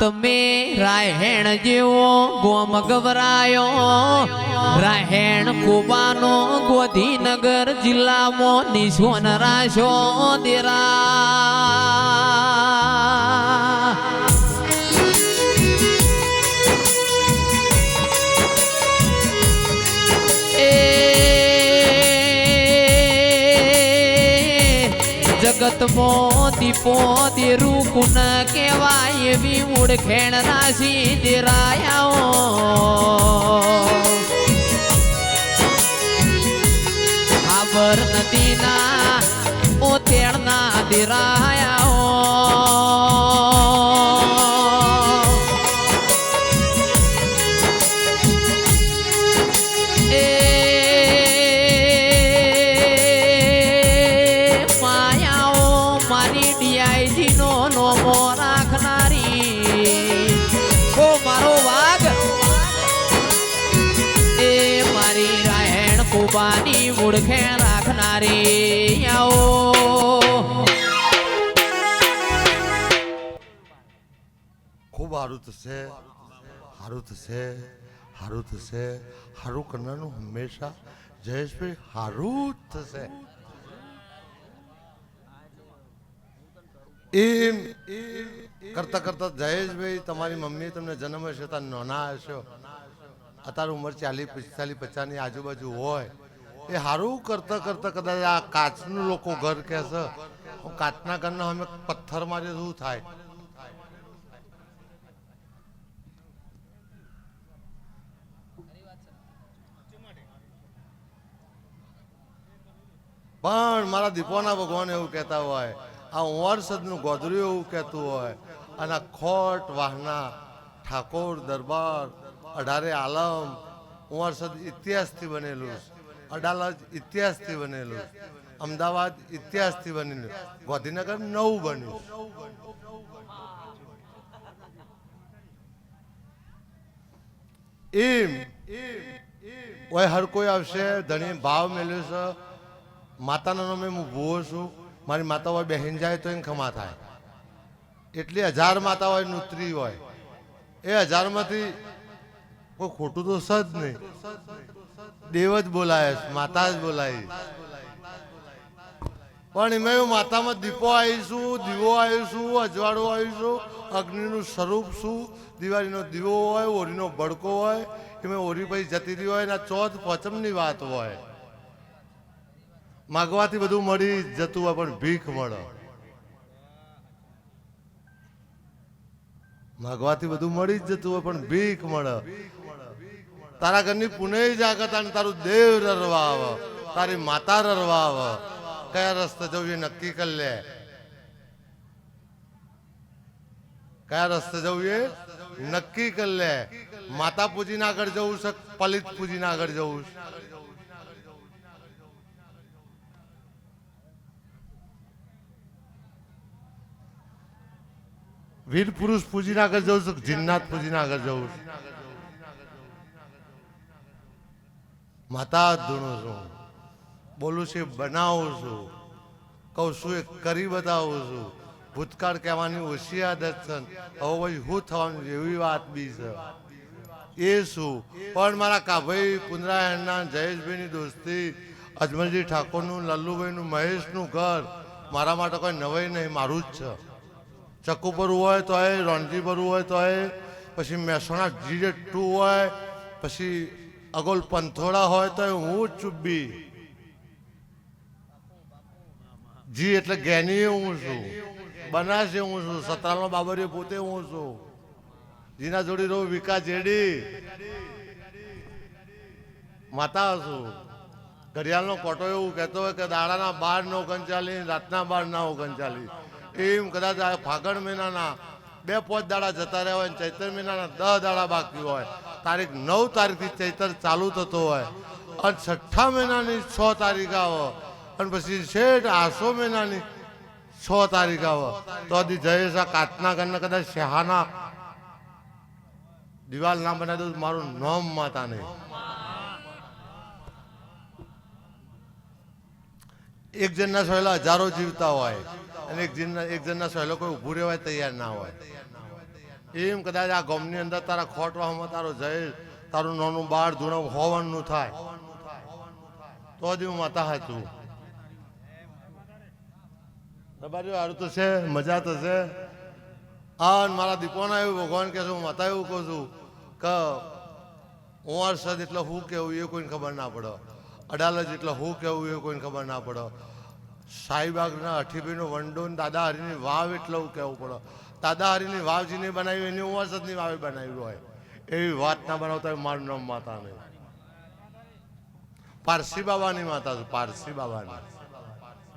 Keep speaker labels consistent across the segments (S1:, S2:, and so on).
S1: તમે રાહેણ જેવો ગોમ ગવરાયો રાહેણ કુબાનો ગોધીનગર જિલ્લામાં નિશોન રાશો દેરા જગત મો દીપો દેરું કુન કેવાય એવી મૂળખેણ રાશી દેરાયાઓ આબર નદીના ઓતેણના દેરાયાઓ કુબાની મૂળખેણ રાખનારી આવો
S2: ખૂબ સારું થશે સારું થશે સારું થશે સારું કરનારનું હંમેશા જયેશભાઈ સારું થશે એમ કરતા કરતા જયેશભાઈ તમારી મમ્મીએ તમને જન્મ હશે ત્યાં નાના હશો અત્યારે ઉંમર 40-45-50 ની આજુબાજુ હોય એ સારું કરતા કરતા કદાચ આ કાચનું લોકો ઘર કહેશે કાચના ઘરના અમે પથ્થર મારે શું થાય પણ મારા દીપોના ભગવાન એવું કહેતા હોય આ ઉંવારસદનું ગોદરું એવું કહેતું હોય અને ખોટ વાહના ઠાકોર દરબાર અઢારે આલમ ઉંવારસદ ઇતિહાસથી બનેલું અડાલજ ઇતિહાસથી બનેલું અમદાવાદ ઇતિહાસથી બનેલું ગાંધીનગર નવું બન્યું એમ ઓય હર કોઈ આવશે ધણી ભાવ મેળ્યો છે માતાના નામે હું ભૂવો છું મારી માતા હોય બહેન જાય તો એને ખમા થાય એટલી 1000 માતા હોય નૂતરી હોય એ 1000માંથી કોઈ ખોટું તો સજ નહીં દેવ જ બોલાય માતા જ બોલાય પણ એમાં એવું માતામાં દીપો આવીશું દીવો આવીશું અજવાળું આવીશું અગ્નિનું સ્વરૂપ શું દિવાળીનો દીવો હોય ઓરીનો ભડકો હોય એમાં ઓરી પછી જતી રહી હોય ના ચોથ પોચમની વાત હોય માગવાથી બધું મળી જતું હોય પણ ભીખ મળે માગવાથી બધું મળી જ જતું હોય પણ ભીખ મળે તારા ઘરની પુનઃ જાગત અને તારું દેવ રરવા આવે તારી માતા રરવા આવે કયા રસ્તે જવું એ નક્કી કરી લે કયા રસ્તે જવું એ નક્કી કરી લે માતા પૂજીને આગળ જવું છે પલિત પૂજીને આગળ જવું છે વીર પુરુષ પૂજીને આગળ જવું છું જીનનાથ પૂજીને આગળ જવું છું માતા ધૂણું છું બોલું છું બનાવું છું કહું છું એ કરી બતાવું છું ભૂતકાળ કહેવાની ઓછી આદત છે હવે ભાઈ હું થવાનું એવી વાત બી છે એ શું પણ મારા કાભાઈ પુનરાયણના જયેશભાઈની દોસ્તી અજમલજી ઠાકોરનું લલ્લુભાઈનું મહેશનું ઘર મારા માટે કોઈ નવાઈ નહીં મારું જ છે ચક્કુ પર હોય તો એ રણજી પર હોય તો એ પછી મહેસાણા G2 હોય પછી અગોલ પંથોડા હોય તો હું જ ચુબ્બી જી એટલે જ્ઞાની હું છું બનાસ હું છું સતરાલનો બાબરીઓ પોતે હું છું જીના જોડી રહું વિકાસ જેડી માતા છું ઘડિયાળનો કોટો એવું કહેતો હોય કે દાડાના 12:39 રાતના 12:39 એમ કદાચ ફાગણ મહિનાના 2-5 દાડા જતા રહ્યા હોય ચૈત્ર મહિનાના 10 દાડા બાકી હોય તારીખ 9 તારીખથી ચૈત્ર ચાલુ થતો હોય અને 6ઠા મહિનાની 6 તારીખ આવે અને પછી શેઠ આસો મહિનાની 6 તારીખ આવે તો હજી જયેશ આ કાચના ઘરના કદાચ શહાના દિવાલ ના બનાવી દઉં મારું નામ માતા નહીં. એક જણના સહેલા હજારો જીવતા હોય અને એક જણના સહેલો કોઈ ઊભું રહેવાય તૈયાર ના હોય. એમ કદાચ આ ગામની અંદર તારા ખોટવામાં તારો જયેશ તારું નાનું બાળ ધૂણું હોવાનું થાય તો જ હું માતા હતું. રબારી સારું તો છે, મજા તો છે. હા મારા દીપોના એવું ભગવાન કહે છે, હું માતા એવું કહું છું કે ઉંવાર સદ એટલે હું કેવું એ કોઈને ખબર ના પડે, અડાલજ એટલે હું કેવું એ કોઈને ખબર ના પડે, શાહીબાગના અઠીભાઈનો વંડો દાદા હરીની વાવ એટલે હું કહેવું પડે. દાદા હરીની વાવ જેને બનાવી એની ઉંવાર સદની વાવે બનાવી હોય એવી વાત ના બનાવતા મારું નામ માતા નહીં. પારસી બાબાની માતા છું, પારસી બાબાની.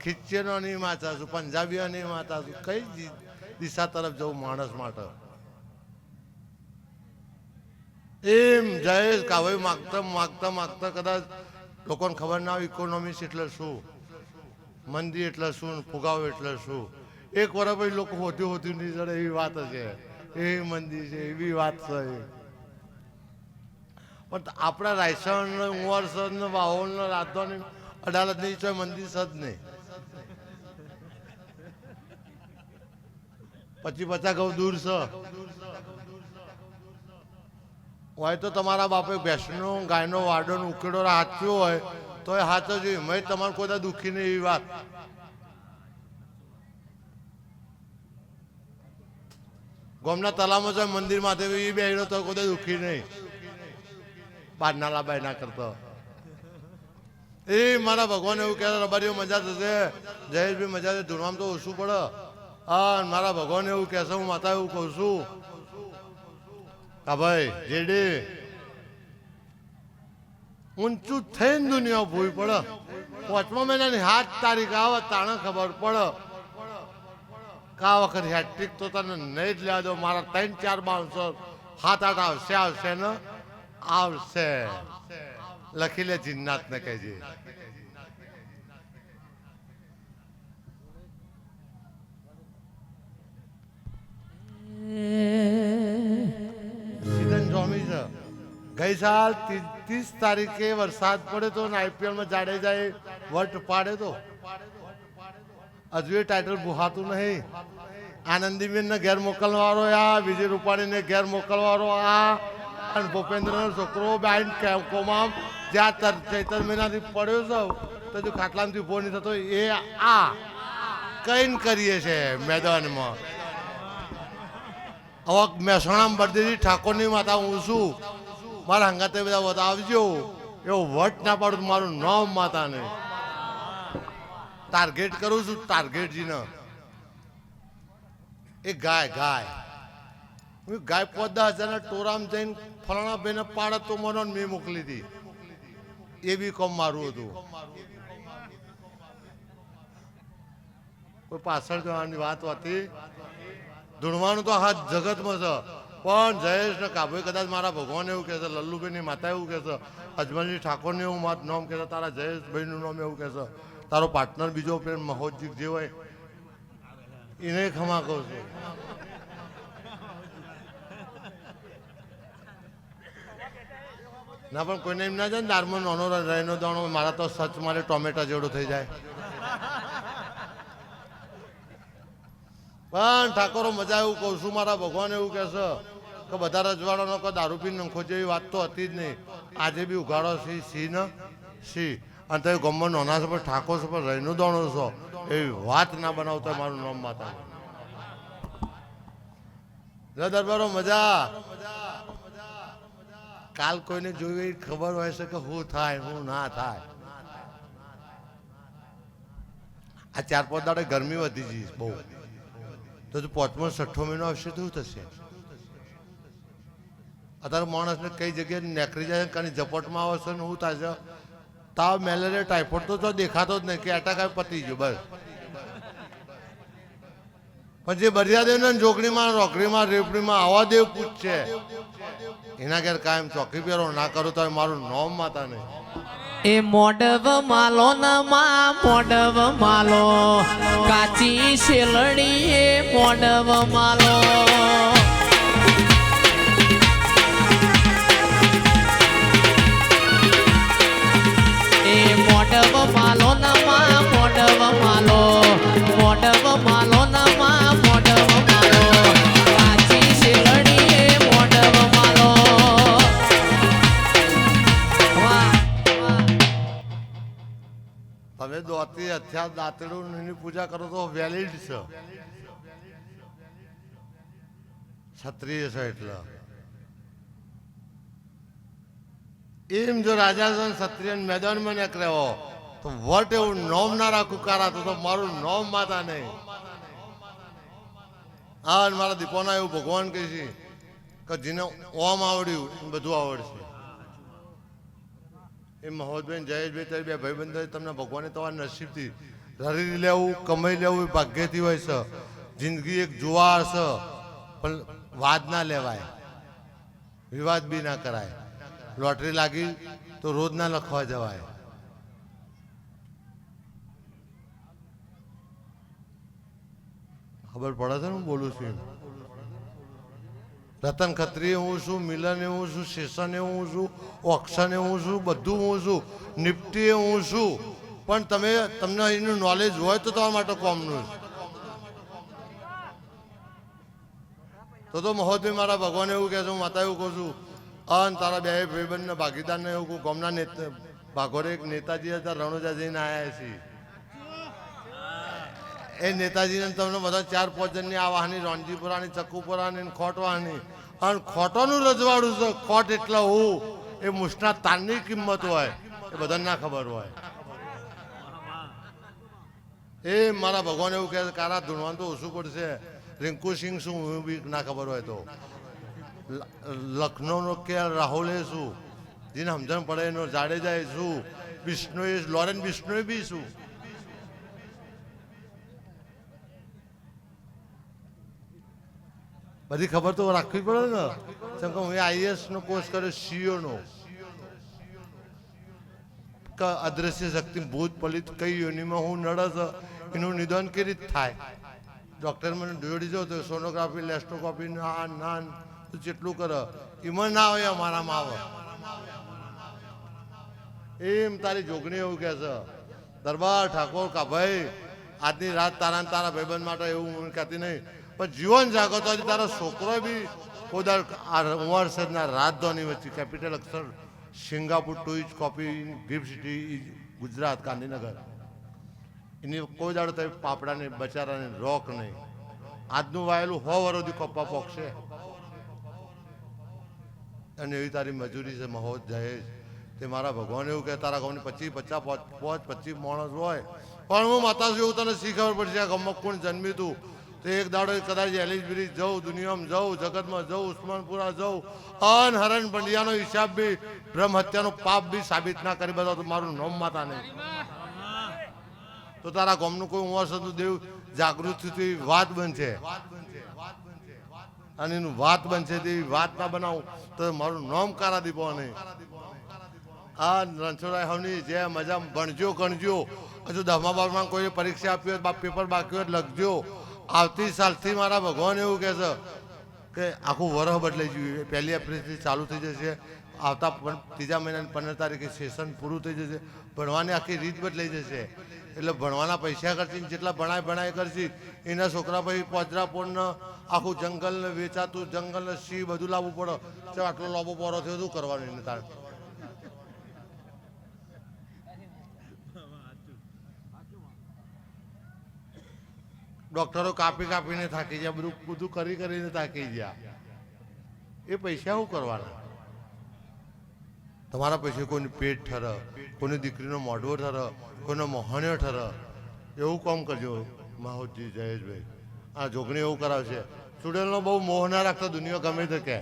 S2: ખ્રિશ્ચિયનોની માતા છું, પંજાબીઓની માતા છું. કઈ દિશા તરફ જવું માણસ માટે? એમ જયેશ કાભાઈ માગતા માગતા માગતા કદાચ લોકોને ખબર ના હોય ઇકોનોમિક્સ એટલે શું, મંદી એટલે શું, ફુગાવો એટલે શું. એક વર્ષ પછી લોકો હોતી હોતી નહીં ચડે એવી વાત છે. એવી મંદી છે, એવી વાત છે. પણ આપણા રાયસણ ઉંવારસદ ને વાહોલ ને રાજધાની અડાલત ની ચોય મંદિર સદ નહીં. પછી 50 ગૌ દૂર છે હોય તો તમારા બાપે ભેંસનો ગાયનો વાડો ઉકેડો હાચ્યો હોય તો એ હાચો જોઈએ. મેં તમારે કોઈ દુઃખી નહીં એવી વાત. ગોમના તલામાં જો મંદિર માથે એ બેહ્યો તો કોઈ દુઃખી નહીં. બારના લાભાઈ ના કરતો. એ મારા ભગવાન એવું કહે રબારીઓ મજા થશે, જયેશભાઈ મજા થશે, ધૂણવામાં તો ઓછું પડે. હા મારા ભગવાન એવું કહેશે, હું માતા એવું કહું છું હા ભાઈ જેડી ઊંચું થઈને દુનિયા ભૂઈ પડે. 5મા મહિનાની 7 તારીખ આવે તાણે ખબર પડે કા વખત હેટ્રિક તો તને નહીં જ લેવા દો. મારા 3-4 બાઉન્સર 7-8 આવશે આવશે ને આવશે. લખી લે જીન્નાથ ને કહેજે. સીઝન જોમી છે. ગઈ સાલ 30 તારીખે વરસાદ પડે તો IPL માં જાડેજાએ વટ પાડે તો હજુ એ ટાઇટલ ભૂહાતું નહીં. આનંદીબેન ને ઘેર મોકલવાળો આ, વિજય રૂપાણી ને ઘેર મોકલવાળો આ, અને ભૂપેન્દ્ર નો છોકરો બેન કોમામ જ્યાં ચૈતર મહિનાથી પડ્યો છે તો જો ખાટલામાંથી ઉભો નહીં થતો એ આ કઈ કરીએ છે મેદાનમાં. હવે મહેસાણા બરદેજી ઠાકોરની માતા હું છું, મારા હંગાતે બધા બતાવજો. એવો વટ ના પાડું મારું નામ માતા ને ટાર્ગેટ કરું છું. ટાર્ગેટજીને એ ગાય હું ગાય 50,000 ટોરામ જઈને ફલાણા ભાઈને પાડે તો મને મેં મોકલી હતી. એ બી કોમ મારું હતું. કોઈ પાછળ જવાની વાત હતી. ધૂણવાનું તો હા જગતમાં છે. પણ જયેશ ને કાબોય કદાચ મારા ભગવાન એવું કહે છે, લલ્લુભાઈની માતા એવું કહે છે, અજમલજી ઠાકોરને એવું નામ કહે છે, તારા જયેશભાઈનું નામ એવું કહે છે, તારો પાર્ટનર બીજો પેન મહોજી જે હોય એને ખમા કહું છું. ના પણ કોઈને એમ ના જાય ને દારમાં નાનો રહીનો દાણો મારા તો સચ મારે ટોમેટા જેવડો થઈ જાય. પણ ઠાકોરો મજા એવું કહું છું. મારા ભગવાન એવું કહે છે કે બધા રજવાડાનો કોઈ દારૂ પીને નંખો જેવી વાત તો હતી જ નહીં. આજે બી ઉઘાડો સી ને સી અને તમે ગમમાં નાના છો પણ ઠાકોર છો પણ રહીનો દાણો છો એવી વાત ના બનાવતા મારું નામ માતા. દરબારો મજા. કાલ કોઈને જોઈ ખબર હોય છે કે શું થાય શું ના થાય. આ 4-5 દાડે ગરમી વધી ગઈ બહુ. તો 5મો 6ઠો મહિનો આવશે તો શું થશે? અત્યારે માણસને કઈ જગ્યાએ નેકરી જાય કારણ ઝપટમાં આવે છે ને શું થાય છે? તાવ મેલેરિયા ટાઇફોઇડ તો દેખાતો જ નહીં કે એટાક પતી ગયો બસ. પણ જે બરિયાદેવને જોગણીમાં રોકડીમાં રેપડીમાં આવા દેવ પૂછશે એના ઘેર કાયમ ચોકી પહેરો ના કરો તો મારું નોમ માતા નહીં.
S1: એ મોડવ માલો નમા મોડવ માલો કાચી શેલડી એ મોડવ માલો એ મોડવ માલો નમા મોડવ માલો મોડવ માલો નમા મોડવ માલો કાચી શેલડી એ મોડવ માલો
S2: તમે દોતી હથિયાર દાંતડું એની પૂજા કરો તો વેલિડ છે, ક્ષત્રિય છે. એટલે એમ જો રાજા છે ક્ષત્રિય મેદાનમાં નીકળ્યો તો વટ એવું નોમ ના રાખું કારા તો મારું નોમ માતા નહીં. હા મારા દીપોના એવું ભગવાન કહે છે કે જેને ઓમ આવડ્યું એ બધું આવડશે. એ મહોદભાઈ જયેશભાઈ તારી બે ભાઈબંધો તમને ભગવાને તમારા નસીબથી ધરી લેવું કમાઈ લેવું એ ભાગ્યથી હોય છે. જિંદગી એક જુવાર છે પણ વાદ ના લેવાય, વિવાદ બી ના કરાય. લોટરી લાગી તો રોજ ના લખવા જવાય. ખબર પડે છે ને હું બોલું છું? રતન ખત્રીએ હું છું, મિલન હું છું, શેષન હું છું, ઓક્શન હું છું, બધું હું છું, નિફ્ટી હું છું. પણ તમને એનું નોલેજ હોય તો તમારા માટે કોમનું છે. તો મહોદય મારા ભગવાન એવું કહે છે, હું માતા એવું કહું છું અને તારા બે ભાઈબંધના ભાગીદારને એવું કહું. ગામના નેતા ભાગોરે એક નેતાજી હતા, રણુજા જઈને આવ્યા છીએ. એ નેતાજીને તમને બધા 4-5 જણની આ વાહની રોનજીપુરાની ચક્કુપુરાની ખોટવાની અને ખોટોનું રજવાડું છે. ખોટ એટલે હું એ મુસના તારની કિંમત હોય એ બધાને ના ખબર હોય. એ મારા ભગવાન એવું કહે છે કારા ધૂણવાનું તો ઓછું પડશે. રિંકુ સિંહ શું હું બી ના ખબર હોય તો લખનૌનો કે રાહુલે શું, જેને સમજણ પડે એનો જાડેજા શું, બિશ્નોએ લોરેન બિશ્નોએ બી શું. બધી ખબર તો રાખવી પડે ને. કેમ કે હું આઈએએસ નો કોર્સ કર્યો, સીઓ નો. અદ્રશ્ય શક્તિ ભૂત પલિત કઈ યોનિમાં હું નડે છે એનું નિદાન કેવી રીતે થાય? ડોક્ટર મને જોડી જો તો સોનોગ્રાફી લેસ્ટોગ્રાફી ના જેટલું કરે એમાં ના આવે, અમારામાં આવે. એમ તારી જોગણી એવું કે છે દરબાર ઠાકોર કા ભાઈ આજની રાત તારા તારા ભાઈબંધ માટે એવું હું કહેતી નહીં, પણ જીવન જાગો તો તારો છોકરો બી કોદાર ઉમરસદના રાજધાની વચ્ચે કેપિટલ અક્ષર સિંગાપુર ટુઇચ કોપી ગિફ્ટ સિટી ગુજરાત ગાંધીનગર એની કોઈ દાડો તો પાપડાને બચારાને રોક નહીં. આજનું વાયેલું 100 વર્ષથી કપ્પા પોકશે અને એવી તારી મજૂરી છે મહોદ જયેશ. તે મારા ભગવાન એવું કે તારા ગામની 25 માણસ હોય પણ હું માતા છું એવું તને શી ખબર પડશે આ ગામમાં કોણ જન્મ્યું તું. તો એક દાડો કદાચ એલિસ બ્રિજ જવું, દુનિયામાં જવું, જગતમાં જવું, ઉસ્માનપુરા જવું અન હરણ પંડ્યાનો હિસાબ બી બ્રહ્મ હત્યાનું પાપ બી સાબિત ના કરી બધા તો મારું નામ માતા નહીં. તો તારા ગામનું કોઈ ઉંમર દેવ જાગૃત થતી વાત બનશે અને એનું વાત બનશે તેવી વાત ના બનાવું તો મારું નામ કારા દીપો નહીં. આ રણછોડરાય હવની જે મજા ભણજો ગણજો. હજુ 10મા 12માં કોઈ પરીક્ષા આપી હોય, પેપર બાકી હોય લખજો. આવતી સાલથી મારા ભગવાન એવું કહે છે કે આખું વરહ બદલાઈ ગયું. 1 એપ્રિલથી ચાલુ થઈ જશે. આવતા 3 મહિનાની 15 તારીખે સેશન પૂરું થઈ જશે. ભણવાની આખી રીત બદલાઈ જશે. એટલે ભણવાના પૈસા ખર્ચીને જેટલા ભણાય કરશે એના છોકરા પછી પોજરાપોરને આખું જંગલને વેચાતું જંગલને સિંહ બધું લાવવું પડે. ચાલ આટલો લાંબો પોરો થયો શું કરવાનું એને તારે? ડોક્ટરો કાપીને થાકી ગયા, બધું કરીને થાકી ગયા. એ પૈસા શું કરવાના? તમારા પૈસે કોઈનું પેટ ઠરે, કોઈની દીકરીનો મોઢવો ઠરે, કોઈનો મોહણ્યો ઠરે. એવું કામ કરજો માહોજી જયેશભાઈ. આ જોગણી એવું કરાવશે. ચૂડેલનો બહુ મોહ ના રાખતા, દુનિયા ગમે તે કહે.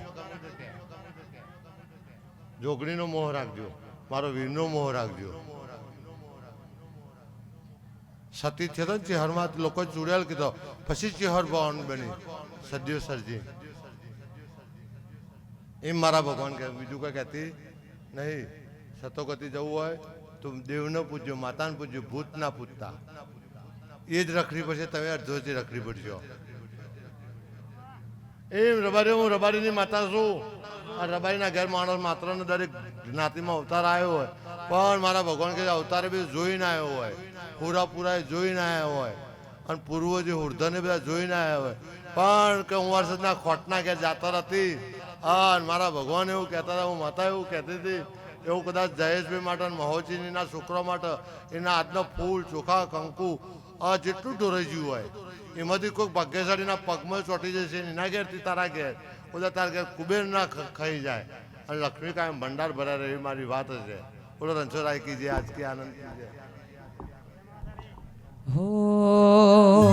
S2: જોગણીનો મોહ રાખજો, મારો વીરનો મોહ રાખજો. સતી થયો હતો ને ચેહરમાં લોકો ચૂડેલ કીધો પછી ચેહર ભવાની બની સદીઓ સરજી એમ મારા ભગવાન કહે બીજું કંઈ કહેતી નહીં. સતોગતિ જવું હોય તો દેવને પૂજ્યો, માતાને પૂજ્યો, ભૂત ના પૂજતા. એ જ રખડી પડશે, તમે અડધોથી રખડી પડશો. એમ રબારી, હું રબારીની માતા છું. આ રબારીના ઘર માણસ માત્ર ને દરેક જ્ઞાતિમાં અવતાર આવ્યો હોય, પણ મારા ભગવાન કે અવતારે બી જોઈને આવ્યો હોય, પૂરા જોઈને આવ્યો હોય, અને પૂર્વજો હુર્ધને બધા જોઈને આવ્યા હોય, પણ કે હું વર્ષના ખોટના ઘેર જાતર હતી. અને મારા ભગવાન એવું કહેતા હતા, હું માતા એવું કહેતી હતી, એવું કદાચ જયેશભાઈ માટે મહોચીનીના છોકરા માટે એના હાથના ફૂલ ચોખા કંકુ આ જેટલું ઢોરાઈ ગયું હોય એમાંથી કોઈક ભાગ્યશાળીના પગમાં ચોંટી જશે એના ઘેરથી તારા ઘેર બધા તારા ઘેર કુબેર ના ખાઈ જાય અને લક્ષ્મી કાયમ ભંડાર ભરા રહે એવી મારી વાત છે. બોલો રણછોડરાય કીજે આજ કે આનંદ કીજે.
S1: હો